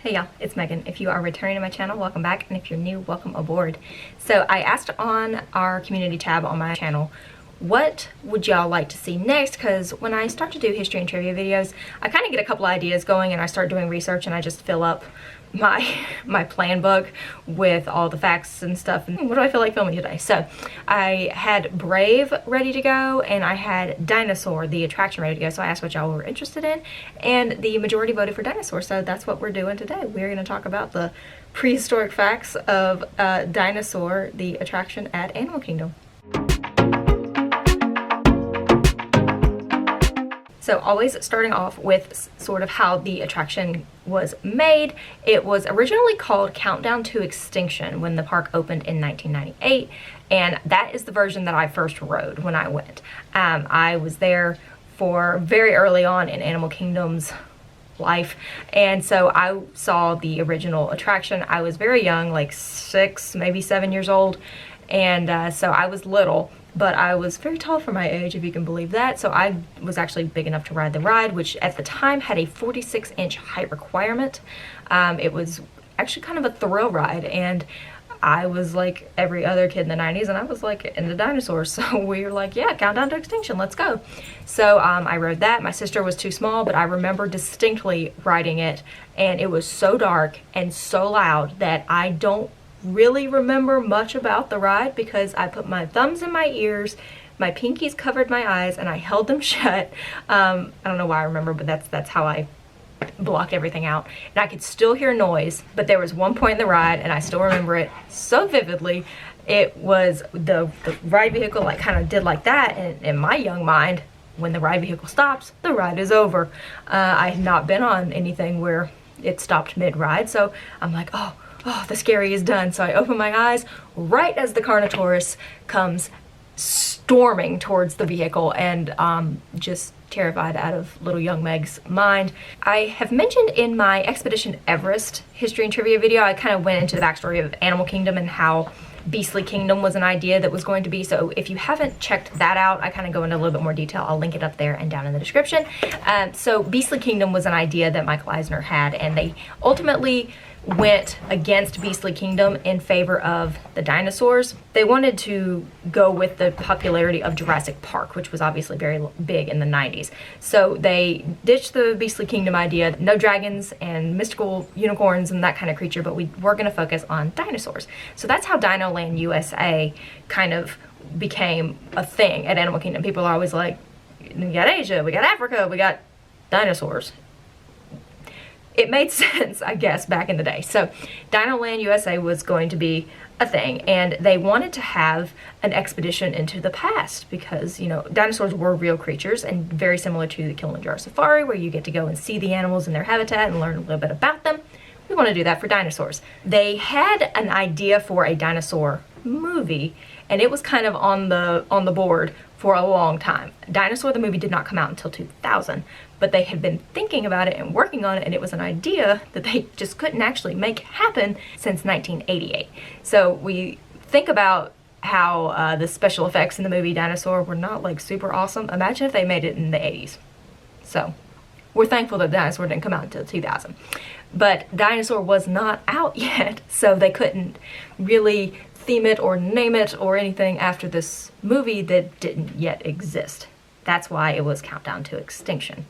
Hey y'all, it's Megan. If you are returning to my channel, welcome back, and if you're new, welcome aboard. So I asked on our community tab on my channel, what would y'all like to see next? Because when I start to do history and trivia videos, I kind of get a couple ideas going and I start doing research and I just fill up my plan book with all the facts and stuff. And what do I feel like filming today? So I had Brave ready to go and I had Dinosaur, the attraction, ready to go. So I asked what y'all were interested in and the majority voted for Dinosaur. So that's what we're doing today. We're going to talk about the prehistoric facts of Dinosaur, the attraction at Animal Kingdom. So always starting off with sort of how the attraction was made. It was originally called Countdown to Extinction when the park opened in 1998, and that is the version that I first rode when I went. I was there for very early on in Animal Kingdom's life, and so I saw the original attraction. I was very young, like 6, maybe 7 years old, and so I was little. But I was very tall for my age, if you can believe that. So I was actually big enough to ride the ride, which at the time had a 46-inch height requirement. It was actually kind of a thrill ride, and I was like every other kid in the 90s, and I was like into dinosaurs. So we were like, yeah, Countdown to Extinction, let's go. So I rode that. My sister was too small, but I remember distinctly riding it, and it was so dark and so loud that I don't really remember much about the ride because I put my thumbs in my ears, my pinkies covered my eyes, and I held them shut. I don't know why I remember, but that's how I blocked everything out. And I could still hear noise, but there was one point in the ride, and I still remember it so vividly. It was the ride vehicle like kind of did like that, and in my young mind, when the ride vehicle stops, the ride is over. I had not been on anything where it stopped mid-ride, so I'm like, oh, the scary is done. So I open my eyes right as the Carnotaurus comes storming towards the vehicle, and just terrified out of little young Meg's mind. I have mentioned in my Expedition Everest history and trivia video, I kind of went into the backstory of Animal Kingdom and how Beastly Kingdom was an idea that was going to be. So if you haven't checked that out, I kind of go into a little bit more detail. I'll link it up there and down in the description. So Beastly Kingdom was an idea that Michael Eisner had, and they ultimately went against Beastly Kingdom in favor of the dinosaurs. They wanted to go with the popularity of Jurassic Park, which was obviously very big in the 90s. So they ditched the Beastly Kingdom idea, no dragons and mystical unicorns and that kind of creature, but we were going to focus on dinosaurs. So that's how Dinoland USA kind of became a thing at Animal Kingdom. People are always like, we got Asia, we got Africa, we got dinosaurs. It made sense, I guess, back in the day. So Dinoland USA was going to be a thing, and they wanted to have an expedition into the past because, you know, dinosaurs were real creatures and very similar to the Kilimanjaro Safari, where you get to go and see the animals in their habitat and learn a little bit about them. We want to do that for dinosaurs. They had an idea for a dinosaur movie, and it was kind of on the board for a long time. Dinosaur the movie did not come out until 2000, but they had been thinking about it and working on it, and it was an idea that they just couldn't actually make happen since 1988. So we think about how the special effects in the movie Dinosaur were not like super awesome. Imagine if they made it in the 80s. So we're thankful that Dinosaur didn't come out until 2000. But Dinosaur was not out yet, so they couldn't really theme it or name it or anything after this movie that didn't yet exist. That's why it was Countdown to Extinction.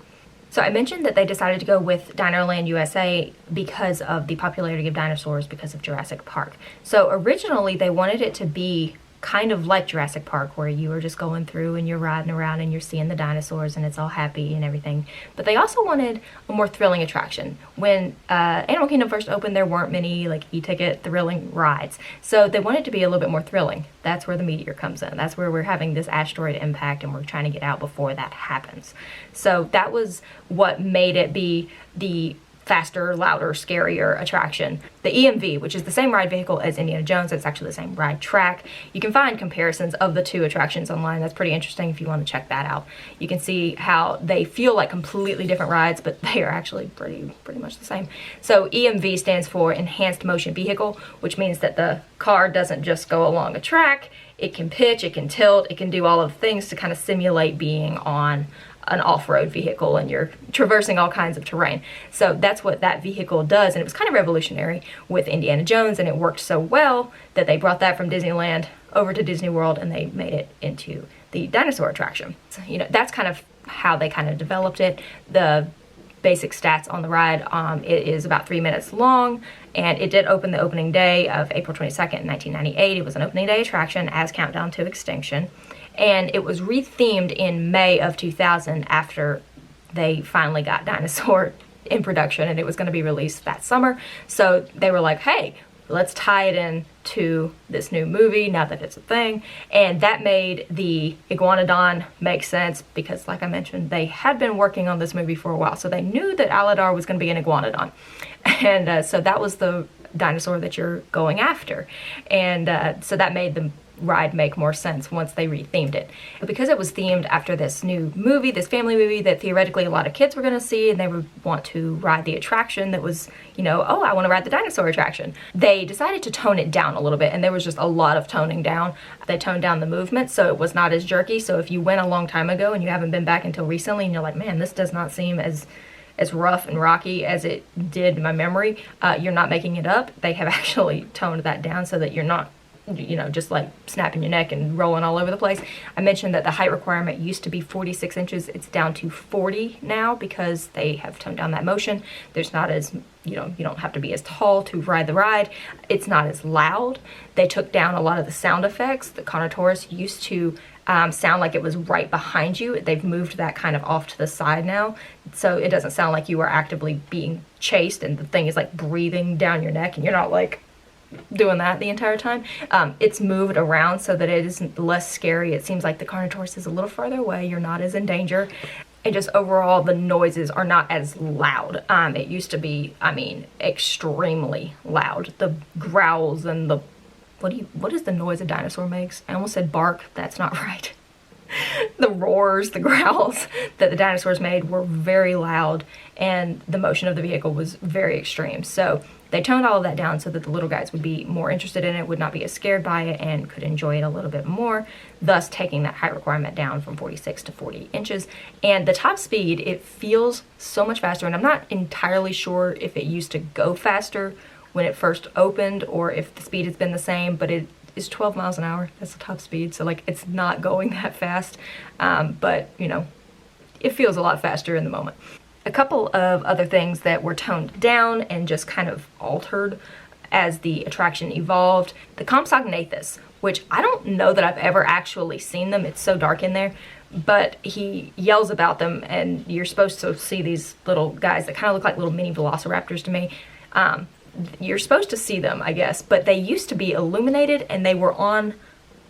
So I mentioned that they decided to go with Dinoland USA because of the popularity of dinosaurs because of Jurassic Park. So originally they wanted it to be kind of like Jurassic Park, where you are just going through and you're riding around and you're seeing the dinosaurs and it's all happy and everything. But they also wanted a more thrilling attraction. When Animal Kingdom first opened, there weren't many like e-ticket thrilling rides. So they wanted to be a little bit more thrilling. That's where the meteor comes in. That's where we're having this asteroid impact and we're trying to get out before that happens. So that was what made it be the faster, louder, scarier attraction. The EMV, which is the same ride vehicle as Indiana Jones, it's actually the same ride track. You can find comparisons of the two attractions online. That's pretty interesting if you want to check that out. You can see how they feel like completely different rides, but they are actually pretty much the same. So EMV stands for Enhanced Motion Vehicle, which means that the car doesn't just go along a track. It can pitch, it can tilt, it can do all of the things to kind of simulate being on an off-road vehicle and you're traversing all kinds of terrain. So that's what that vehicle does, and it was kind of revolutionary with Indiana Jones, and it worked so well that they brought that from Disneyland over to Disney World and they made it into the dinosaur attraction. So, you know, that's kind of how they kind of developed it. The basic stats on the ride, it is about 3 minutes long, and it did open the opening day of April 22nd, 1998. It was an opening day attraction as Countdown to Extinction, and it was rethemed in May of 2000 after they finally got Dinosaur in production, and it was going to be released that summer. So they were like, hey, let's tie it in to this new movie now that it's a thing. And that made the Iguanodon make sense because, like I mentioned, they had been working on this movie for a while, so they knew that Aladar was going to be an Iguanodon. And so that was the dinosaur that you're going after. And so that made the ride make more sense once they rethemed it. But because it was themed after this new movie, this family movie that theoretically a lot of kids were going to see, and they would want to ride the attraction that was, you know, oh, I want to ride the dinosaur attraction, they decided to tone it down a little bit, and there was just a lot of toning down. They toned down the movement so it was not as jerky. So if you went a long time ago and you haven't been back until recently and you're like, man, this does not seem as rough and rocky as it did in my memory, you're not making it up. They have actually toned that down so that you're not, you know, just like snapping your neck and rolling all over the place. I mentioned that the height requirement used to be 46 inches. It's down to 40 now because they have toned down that motion. There's not as, you know, you don't have to be as tall to ride the ride. It's not as loud. They took down a lot of the sound effects. The Carnotaurus used to sound like it was right behind you. They've moved that kind of off to the side now, so it doesn't sound like you are actively being chased and the thing is like breathing down your neck and you're not like doing that the entire time. It's moved around so that it isn't less scary. It seems like the Carnotaurus is a little farther away. You're not as in danger. And just overall, the noises are not as loud. It used to be, I mean, extremely loud. The growls and the, what is the noise a dinosaur makes? I almost said bark. That's not right. The roars, the growls that the dinosaurs made were very loud, and the motion of the vehicle was very extreme. So they toned all of that down so that the little guys would be more interested in it, would not be as scared by it, and could enjoy it a little bit more, thus taking that height requirement down from 46 to 40 inches. And the top speed, it feels so much faster, and I'm not entirely sure if it used to go faster when it first opened or if the speed has been the same, but it is 12 miles an hour. That's the top speed, so like it's not going that fast, but you know, it feels a lot faster in the moment. A couple of other things that were toned down and just kind of altered as the attraction evolved. The Compsognathus, which I don't know that I've ever actually seen them, it's so dark in there, but he yells about them and you're supposed to see these little guys that kind of look like little mini velociraptors to me. You're supposed to see them, I guess, but they used to be illuminated and they were on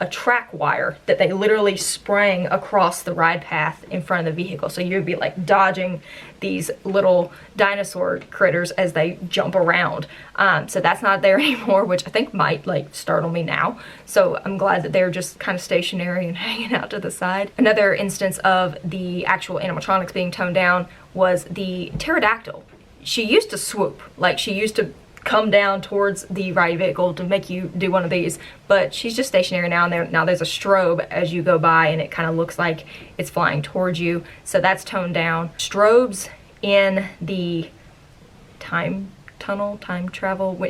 a track wire that they literally sprang across the ride path in front of the vehicle. So you'd be like dodging these little dinosaur critters as they jump around. So that's not there anymore, which I think might like startle me now. So I'm glad that they're just kind of stationary and hanging out to the side. Another instance of the actual animatronics being toned down was the pterodactyl. She used to swoop, like she used to come down towards the ride vehicle to make you do one of these, but she's just stationary now, and now there's a strobe as you go by and it kind of looks like it's flying towards you, so that's toned down. Strobes in the time travel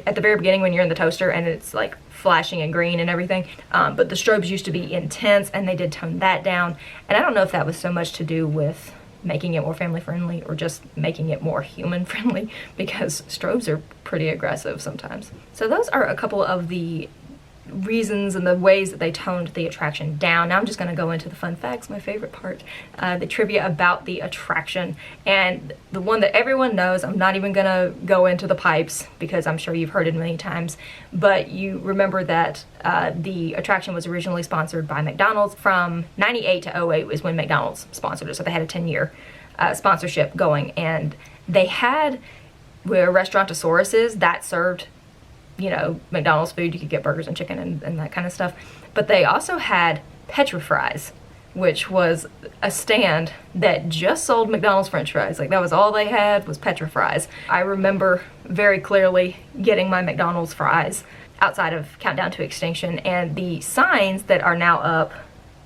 at the very beginning when you're in the toaster and it's like flashing and green and everything, but the strobes used to be intense and they did tone that down, and I don't know if that was so much to do with making it more family friendly or just making it more human friendly, because strobes are pretty aggressive sometimes. So those are a couple of the reasons and the ways that they toned the attraction down. Now I'm just going to go into the fun facts, my favorite part, the trivia about the attraction, and the one that everyone knows. I'm not even going to go into the pipes because I'm sure you've heard it many times, but you remember that the attraction was originally sponsored by McDonald's. From 98 to 08 was when McDonald's sponsored it, so they had a 10-year sponsorship going, and they had where Restaurantosaurus is, that served, you know, McDonald's food. You could get burgers and chicken and that kind of stuff. But they also had Petra Fries, which was a stand that just sold McDonald's french fries. Like that was all they had was Petra Fries. I remember very clearly getting my McDonald's fries outside of Countdown to Extinction, and the signs that are now up,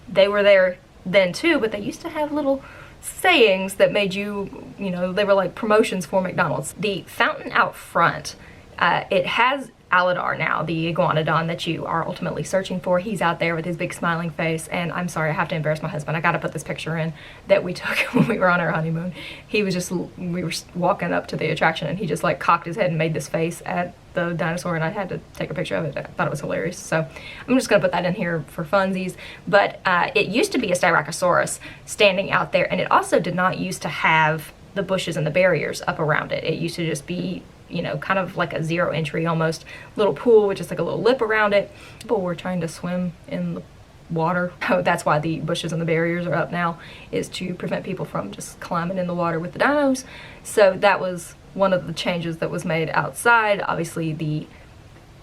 they were there then too, but they used to have little sayings that made you, you know, they were like promotions for McDonald's. The fountain out front, it has Aladar now, the iguanodon that you are ultimately searching for. He's out there with his big smiling face, and I'm sorry, I have to embarrass my husband. I gotta put this picture in that we took when we were on our honeymoon. He was just, we were walking up to the attraction, and he just like cocked his head and made this face at the dinosaur, and I had to take a picture of it. I thought it was hilarious, so I'm just gonna put that in here for funsies. But it used to be a Styracosaurus standing out there, and it also did not used to have the bushes and the barriers up around it. It used to just be, you know, kind of like a zero entry almost little pool with just like a little lip around it. People were trying to swim in the water. Oh, that's why the bushes and the barriers are up now, is to prevent people from just climbing in the water with the dinos. So that was one of the changes that was made outside. Obviously the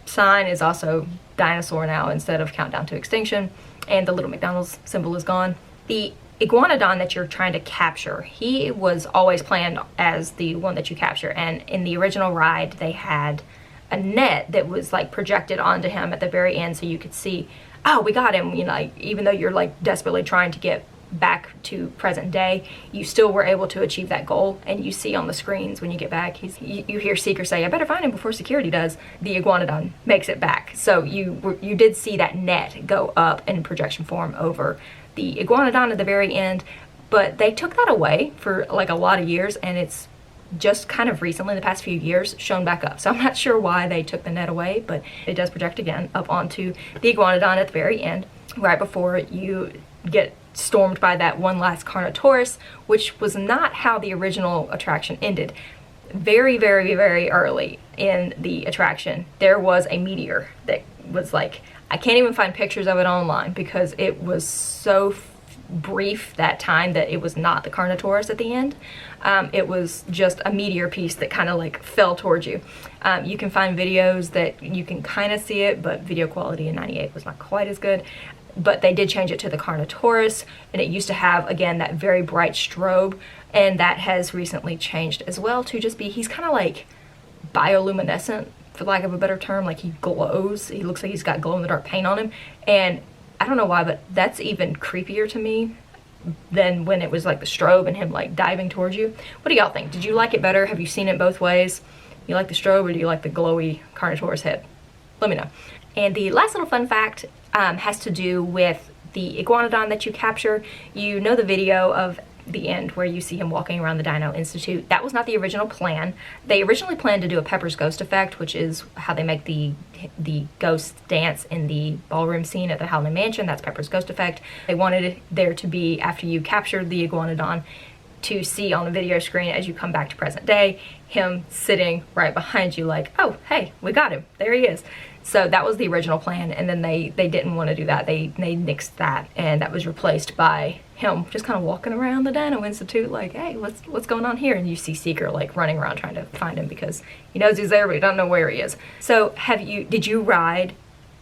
sign is also Dinosaur now instead of Countdown to Extinction, and the little McDonald's symbol is gone. The iguanodon that you're trying to capture, he was always planned as the one that you capture, and in the original ride they had a net that was like projected onto him at the very end, so you could see, oh, we got him, you know, like, even though you're like desperately trying to get back to present day, you still were able to achieve that goal. And you see on the screens when you get back, you hear Seeker say, I better find him before security does. The iguanodon makes it back, so you did see that net go up in projection form over the iguanodon at the very end. But they took that away for like a lot of years, and it's just kind of recently, in the past few years, shown back up. So I'm not sure why they took the net away, but it does project again up onto the iguanodon at the very end, right before you get stormed by that one last Carnotaurus, which was not how the original attraction ended. Very, very, very early in the attraction, there was a meteor that was like, I can't even find pictures of it online because it was so brief that time that it was not the Carnotaurus at the end. It was just a meteor piece that kind of like fell towards you. You can find videos that you can kind of see it, but video quality in '98 was not quite as good. But they did change it to the Carnotaurus, and it used to have, again, that very bright strobe, and that has recently changed as well to just be, he's kind of like bioluminescent, for lack of a better term. Like, he glows. He looks like he's got glow-in-the-dark paint on him, and I don't know why, but that's even creepier to me than when it was like the strobe and him like diving towards you. What do y'all think? Did you like it better? Have you seen it both ways? You like the strobe, or do you like the glowy Carnotaurus head? Let me know. And the last little fun fact has to do with the iguanodon that you capture. You know the video of the end where you see him walking around the Dino Institute. That was not the original plan. They originally planned to do a Pepper's Ghost effect, which is how they make the ghost dance in the ballroom scene at the Howling Mansion. That's Pepper's Ghost effect. They wanted there to be, after you captured the iguanodon, to see on the video screen as you come back to present day, him sitting right behind you like, oh, hey, we got him. There he is. So that was the original plan, and then they didn't want to do that. They nixed that, and that was replaced by him just kind of walking around the Dino Institute like, hey, what's going on here? And you see Seeker like running around trying to find him because he knows he's there, but he doesn't know where he is. So did you ride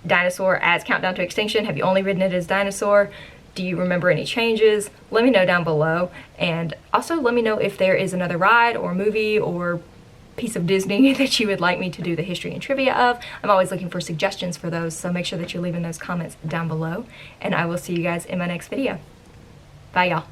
Dinosaur as Countdown to Extinction? Have you only ridden it as Dinosaur? Do you remember any changes? Let me know down below, and also let me know if there is another ride or movie or piece of Disney that you would like me to do the history and trivia of. I'm always looking for suggestions for those, so make sure that you're leaving those comments down below, and I will see you guys in my next video. Bye, y'all.